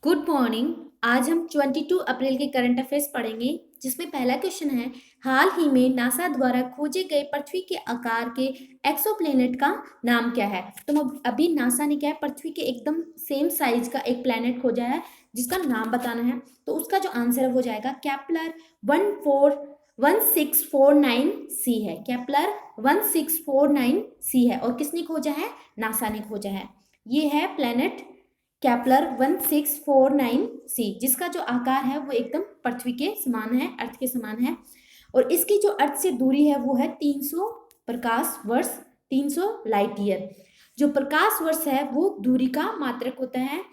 Good morning. आज हम 22 अप्रैल के करंट अफेयर्स पढ़ेंगे, जिसमें पहला क्वेश्चन है, हाल ही में नासा द्वारा खोजे गए पृथ्वी के आकार के एक्सोप्लैनेट का नाम क्या है। तो अभी नासा ने क्या है, पृथ्वी के एकदम सेम साइज का एक प्लैनेट खोजा है जिसका नाम बताना है। तो उसका जो आंसर है वो जाएगा केपलर 1649 सी है। केपलर 1649 सी है। और किसने खोजा है? नासा ने खोजा है। ये है प्लैनेट केपलर 1649 सी, जिसका जो आकार है वो एकदम पृथ्वी के समान है, अर्थ के समान है। और इसकी जो अर्थ से दूरी है वो है 300 प्रकाश वर्ष, 300 लाइट ईयर। जो प्रकाश वर्ष है वो दूरी का मात्रक होता है।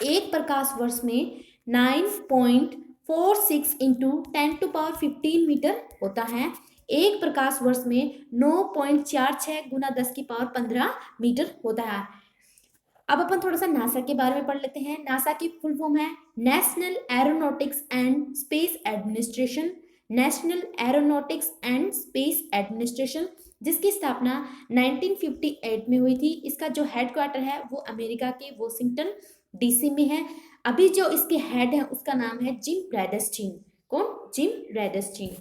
एक प्रकाश वर्ष में 9.46 इंटू 10⁻15 मीटर होता है। एक प्रकाश वर्ष में 9.46 गुना 10⁻15 मीटर होता है। अब अपन थोड़ा सा नासा के बारे में पढ़ लेते हैं। नासा की फुल फॉर्म है national aeronautics and space administration. National aeronautics and space administration, जिसकी स्थापना 1958 में हुई थी। इसका जो हेडक्वार्टर है वो अमेरिका के वॉशिंगटन डीसी में है। अभी जो इसके हेड है उसका नाम है जिम रेडस्टीन। कौन? जिम रेडस्टीन।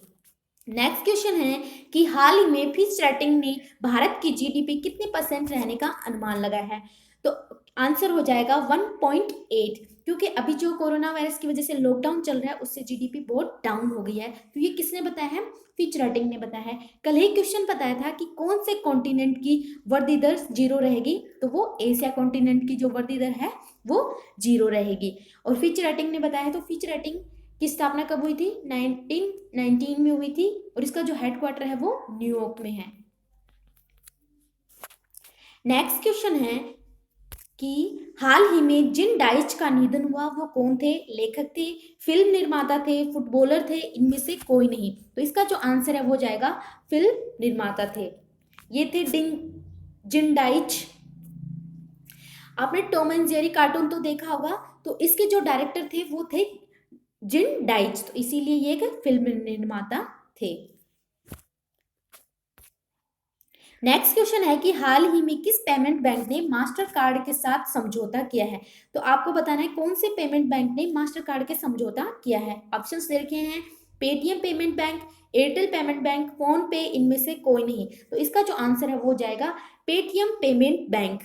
नेक्स्ट क्वेश्चन है कि हाल ही में फिच रेटिंग ने भारत की जीडीपी कितने परसेंट रहने का अनुमान लगाया है। तो आंसर हो जाएगा 1.8, क्योंकि अभी जो कोरोना वायरस की वजह से लॉकडाउन चल रहा है उससे जीडीपी बहुत डाउन हो गई है। तो ये किसने बताया है? फिच रेटिंग ने बताया है। कल ही क्वेश्चन बताया था कि कौन से कॉन्टिनेंट की वृद्धि दर जीरो रहेगी, तो वो एशिया कॉन्टिनेंट की जो वृद्धि दर है वो जीरो रहेगी। और फिच रेटिंग ने बताया है। तो फिच रेटिंग की स्थापना कब हुई थी? 1919 में हुई थी। और इसका जो हेडक्वार्टर है वो न्यूयॉर्क में है। नेक्स्ट क्वेश्चन है कि हाल ही में जिन डाइच का निधन हुआ वो कौन थे? लेखक थे, फिल्म निर्माता थे, फुटबॉलर थे, इनमें से कोई नहीं। तो इसका जो आंसर है वो जाएगा फिल्म निर्माता थे। ये थे जिन डाइच। आपने टॉम एंड जेरी कार्टून तो देखा होगा, तो इसके जो डायरेक्टर थे वो थे जिन डाइच। तो इसीलिए ये एक फिल्म निर्माता थे। नेक्स्ट क्वेश्चन है कि हाल ही में किस पेमेंट बैंक ने मास्टर कार्ड के साथ समझौता किया है। तो आपको बताना है कौन से पेमेंट बैंक ने मास्टर कार्ड के समझौता किया है। ऑप्शंस दे रखे हैं, Paytm payment bank, Airtel payment bank, phone पे, इनमें से कोई नहीं। तो इसका जो आंसर है वो जाएगा पेटीएम पेमेंट बैंक।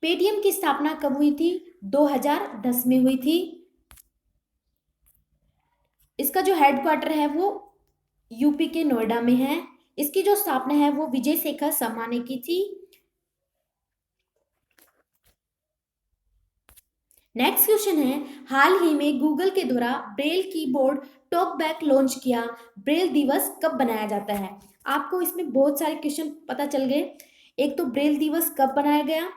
पेटीएम की स्थापना कब हुई थी? 2010 में हुई थी। इसका जो हेडक्वार्टर है वो यूपी के नोएडा में है। इसकी जो स्थापना है वो विजय शेखर शर्मा ने की थी। नेक्स्ट क्वेश्चन है, हाल ही में गूगल के द्वारा ब्रेल कीबोर्ड टॉकबैक लॉन्च किया। ब्रेल दिवस कब बनाया जाता है? आपको इसमें बहुत सारे क्वेश्चन पता चल गए। एक तो ब्रेल दिवस कब बनाया गया,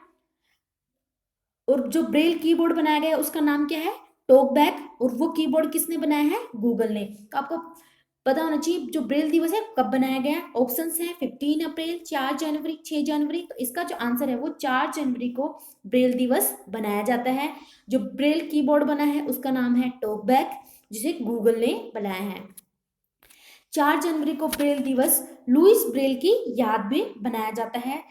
और जो ब्रेल कीबोर्ड बनाया गया उसका नाम क्या है? टॉकबैक। और वो कीबोर्ड किसने बनाया है? गूगल ने। तो आपको पता होना चाहिए जो ब्रेल दिवस है कब बनाया गया। ऑप्शंस हैं 15 अप्रैल, 4 जनवरी, 6 जनवरी। तो इसका जो आंसर है वो 4 जनवरी को ब्रेल दिवस बनाया जाता है। जो ब्रेल कीबोर्ड बना है उसका नाम है टॉकबैक, जिसे गूगल ने बनाया है। 4 जनवरी को ब्रेल दिवस लुइस ब्रेल की याद में बनाया जाता है।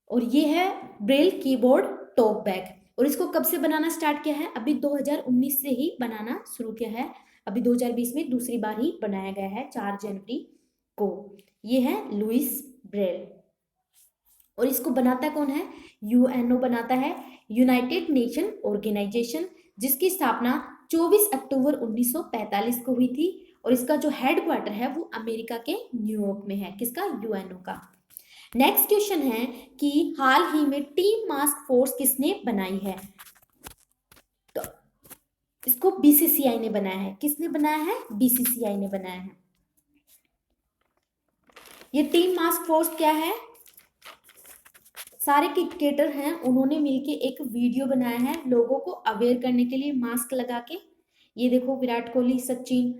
और ये है ब्रेल कीबोर्ड टॉकबैक। और इसको कब से बनाना स्टार्ट किया है? अभी 2019 से ही बनाना शुरू किया है। अभी 2020 में दूसरी बार ही बनाया गया है 4 जनवरी को। ये है लुइस ब्रेल। और इसको बनाता कौन है? यूएनओ बनाता है, यूनाइटेड नेशन ऑर्गेनाइजेशन, जिसकी स्थापना 24 अक्टूबर 1945 को हुई थी। और इसका जो हेडक्वार्टर है वो अमेरिका के न्यूयॉर्क में है। किसका? यूएनओ का। नेक्स्ट क्वेश्चन है कि हाल ही में टीम मास्क फोर्स किसने बनाई है। तो इसको बीसीसीआई ने बनाया है। किसने बनाया है? बीसीसीआई ने बनाया है। ये टीम मास्क फोर्स क्या है? सारे क्रिकेटर हैं, उन्होंने मिलके एक वीडियो बनाया है लोगों को अवेयर करने के लिए मास्क लगा के। ये देखो विराट कोहली, सचिन।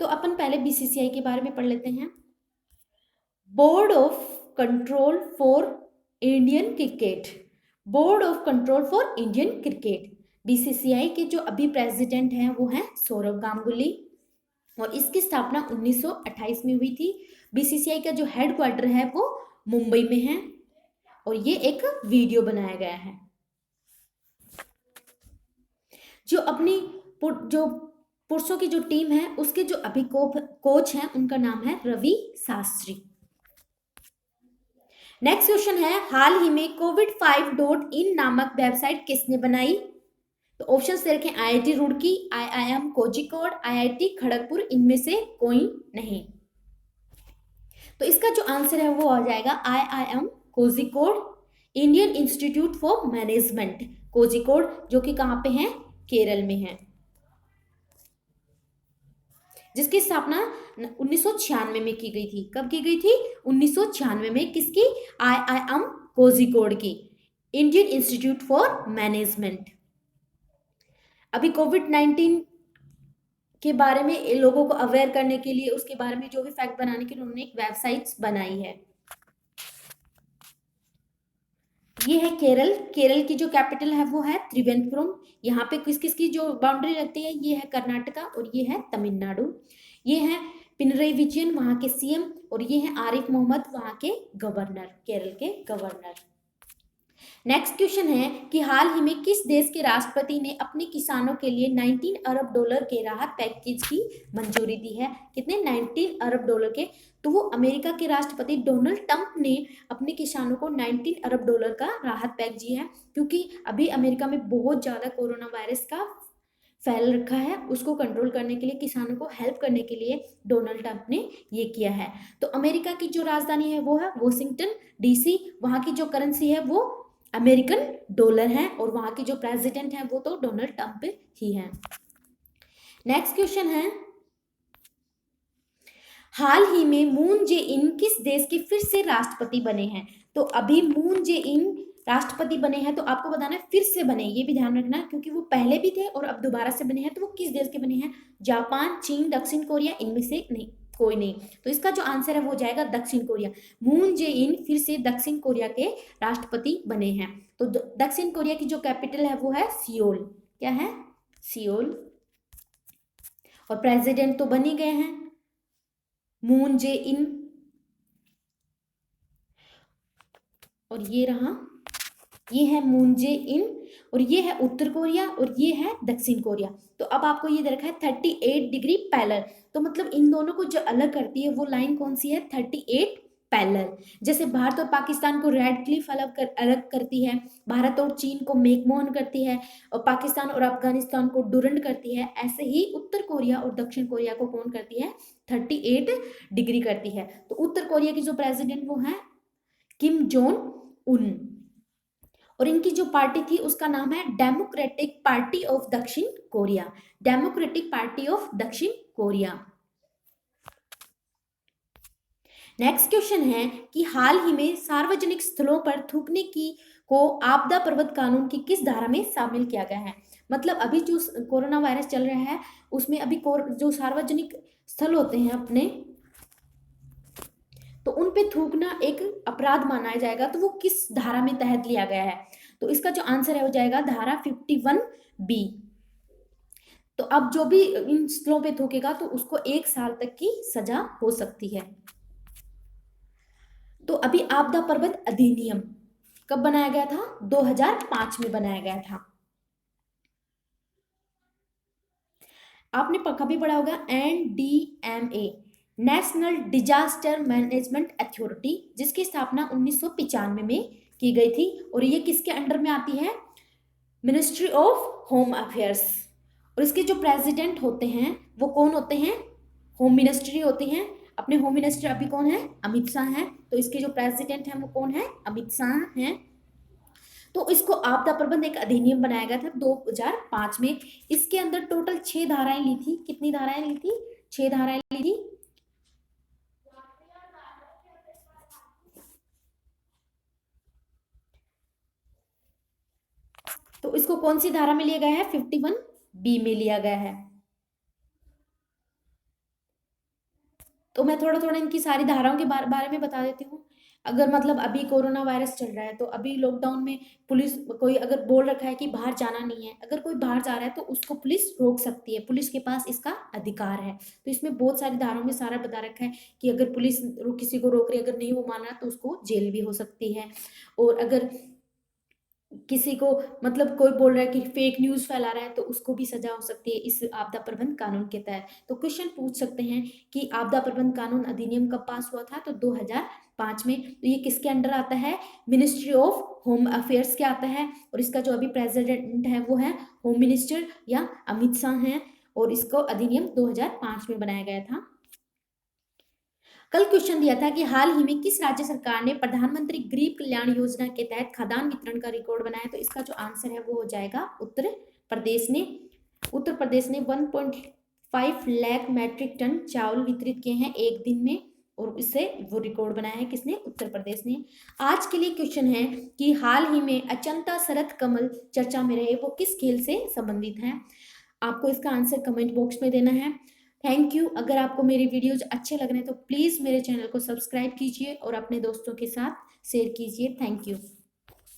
तो अपन पहले बीसीसीआई के बारे में पढ़ लेते हैं। Board of control for Indian cricket. Board of control for Indian cricket. BCCI के जो अभी प्रेसिडेंट हैं वो हैं सौरव गांगुली। और इसकी स्थापना 1928 में हुई थी। बीसीसीआई का जो हेडक्वार्टर है वो मुंबई में है। और ये एक वीडियो बनाया गया है। जो अपनी जो पुरुषों की जो टीम है उसके जो अभी कोच हैं उनका नाम है रवि शास्त्री। नेक्स्ट क्वेश्चन है, हाल ही में covid5.in नामक वेबसाइट किसने बनाई? तो ऑप्शन दे रखे IIT Roorkee, IIM Kozhikode, IIT Kharagpur, इनमें से कोई नहीं। तो इसका जो आंसर है वो आ जाएगा IIM Kozhikode, Indian institute for management Kozhikode, जो कि कहाँ पे है? केरल में है, जिसकी स्थापना 1996 में की गई थी। कब की गई थी? 1996 में। किसकी? IIM कोझिकोड की, इंडियन इंस्टीट्यूट फॉर मैनेजमेंट। अभी कोविड-19 के बारे में लोगों को अवेयर करने के लिए, उसके बारे में जो भी फैक्ट बनाने के लिए उन्होंने एक वेबसाइट बनाई है। ये है केरल। केरल की जो कैपिटल है वो है त्रिवेंद्रपुरम। यहाँ पे किस किस की जो बाउंड्री लगती है? ये है कर्नाटका और ये है तमिलनाडु। ये है पिनरई विजयन, वहाँ के CM, और ये है आरिफ मोहम्मद, वहाँ के गवर्नर, केरल के गवर्नर। नेक्स्ट क्वेश्चन है कि हाल ही में किस देश के राष्ट्रपति ने अपने किसानों के लिए 19 अरब डॉलर के राहत पैकेज की मंजूरी दी है? कितने? 19 अरब डॉलर के। तो वो अमेरिका के राष्ट्रपति डोनाल्ड ट्रंप ने अपने किसानों को 19 अरब डॉलर का राहत पैकेज दिया है, क्योंकि अभी अमेरिका में बहुत ज़्यादा कोरोना वायरस का फैल रखा है। उसको कंट्रोल करने के लिए, किसानों को हेल्प करने के लिए डोनाल्ड ट्रंप ने ये किया है। तो अमेरिका की जो राजधानी है वो है वॉशिंगटन DC। वहाँ की जो करेंसी है वो अमेरिकन डॉलर है, और वहाँ की जो प्रेसिडेंट है वो तो डोनाल्ड ट्रंप ही है। नेक्स्ट क्वेश्चन है, हाल ही में मून जे इन किस देश के फिर से राष्ट्रपति बने हैं? तो अभी मून जे इन राष्ट्रपति बने हैं, तो आपको बताना है फिर से बने, ये भी ध्यान रखना, क्योंकि वो पहले भी थे और अब दोबारा से बने हैं। तो वो किस देश के बने हैं? जापान, चीन, दक्षिण कोरिया, इनमें से नहीं कोई नहीं। तो इसका जो आंसर है वो जाएगा दक्षिण कोरिया। मून जे इन फिर से दक्षिण कोरिया के राष्ट्रपति बने हैं। तो दक्षिण कोरिया की जो कैपिटल है वो है सियोल। क्या है? सियोल। और प्रेसिडेंट तो बन ही गए हैं, मून जे इन। और ये रहा, ये है मून जे इन, और ये है उत्तर कोरिया, और ये है दक्षिण कोरिया। तो अब आपको ये दे रखा है 38 डिग्री पैरेलल। तो मतलब इन दोनों को जो अलग करती है वो लाइन कौन सी है? 38 पैरेलल। जैसे भारत और पाकिस्तान को रेड क्लिफ अलग करती है, भारत और चीन को मैकमोहन करती है, और पाकिस्तान और अफगानिस्तान को डुरंड करती है, ऐसे ही उत्तर कोरिया और दक्षिण कोरिया को कौन करती है? 38 डिग्री करती है। तो उत्तर कोरिया की जो प्रेसिडेंट वो है किम जोंग उन, और इनकी जो पार्टी थी उसका नाम है डेमोक्रेटिक पार्टी ऑफ दक्षिण कोरिया। डेमोक्रेटिक पार्टी ऑफ दक्षिण कोरिया। नेक्स्ट क्वेश्चन है कि हाल ही में सार्वजनिक स्थलों पर थूकने की को आपदा प्रबंधन कानून की किस धारा में शामिल किया गया है? मतलब अभी जो कोरोना वायरस चल रहा है उसमें अभी जो सार्वजनिक स्थल होते हैं अपने, तो उन पे थूकना एक अपराध माना जाएगा। तो वो किस धारा में तहत लिया गया है? तो इसका जो आंसर है वो जाएगा धारा 51B। तो अब जो भी इन स्थलों पे थूकेगा तो उसको 1 साल तक की सजा हो सकती है। तो अभी आपदा प्रबंधन अधिनियम कब बनाया गया था? 2005 में बनाया गया था। आपने कभी पढ़ा होगा NDMA, national disaster management authority, जिसकी स्थापना 1995 में की गई थी, और ये किसके अंडर में आती है? Ministry of home affairs. और इसके जो प्रेसिडेंट होते हैं वो कौन होते हैं? होम मिनिस्ट्री होती हैं। अपने होम मिनिस्टर अभी कौन है? अमित शाह हैं। तो इसके जो प्रेसिडेंट हैं वो कौन है? अमित शाह हैं। तो इसको आपदा प्रबंधन एक अधिनियम बनाया गया था 2005 में। इसके अंदर टोटल 6 धाराएं ली थी। कितनी धाराएं ली थी? 6 धाराएं ली थी। तो इसको कौन सी धारा में लिया गया है? 51B में लिया गया है। तो मैं थोड़ा थोड़ा इनकी सारी धाराओं के बारे में बता देती हूँ। अगर मतलब अभी कोरोना वायरस चल रहा है तो अभी लॉकडाउन में पुलिस कोई अगर बोल रखा है कि बाहर जाना नहीं है, अगर कोई बाहर जा रहा है तो उसको पुलिस रोक सकती है, पुलिस के पास इसका अधिकार है। तो इसमें बहुत सारी धाराओं में सारा बता रखा है कि अगर पुलिस किसी को रोक रही है, अगर नहीं वो मान रहा तो उसको जेल भी हो सकती है। और अगर किसी को मतलब कोई बोल रहा है कि फेक न्यूज़ फैला रहा है तो उसको भी सजा हो सकती है इस आपदा प्रबंधन कानून के तहत। तो क्वेश्चन पूछ सकते हैं कि आपदा प्रबंधन कानून अधिनियम कब पास हुआ था, तो 2005 में। तो ये किसके अंडर आता है, मिनिस्ट्री ऑफ होम अफेयर्स के आता है, और इसका जो अभी प्रेसिडेंट है वो है होम मिनिस्टर या अमित शाह हैं, और इसको अधिनियम 2005 में बनाया गया था। कल क्वेश्चन दिया था कि हाल ही में किस राज्य सरकार ने प्रधानमंत्री गरीब कल्याण योजना के तहत खाद्यान्न वितरण का रिकॉर्ड बनाया, तो इसका जो आंसर है वो हो जाएगा उत्तर प्रदेश ने। उत्तर प्रदेश ने 1.5 लाख मैट्रिक टन चावल वितरित किए हैं एक दिन में, और इससे वो रिकॉर्ड बनाया है किसने, उत्तर प्रदेश ने। आज के लिए क्वेश्चन है कि हाल ही में अचंता शरत कमल चर्चा में रहे, वो किस खेल से संबंधित है। आपको इसका आंसर कमेंट बॉक्स में देना है। Thank you. अगर आपको मेरे वीडियोज अच्छे लग रहे हैं तो प्लीज़ मेरे चैनल को सब्सक्राइब कीजिए और अपने दोस्तों के साथ शेयर कीजिए। Thank you.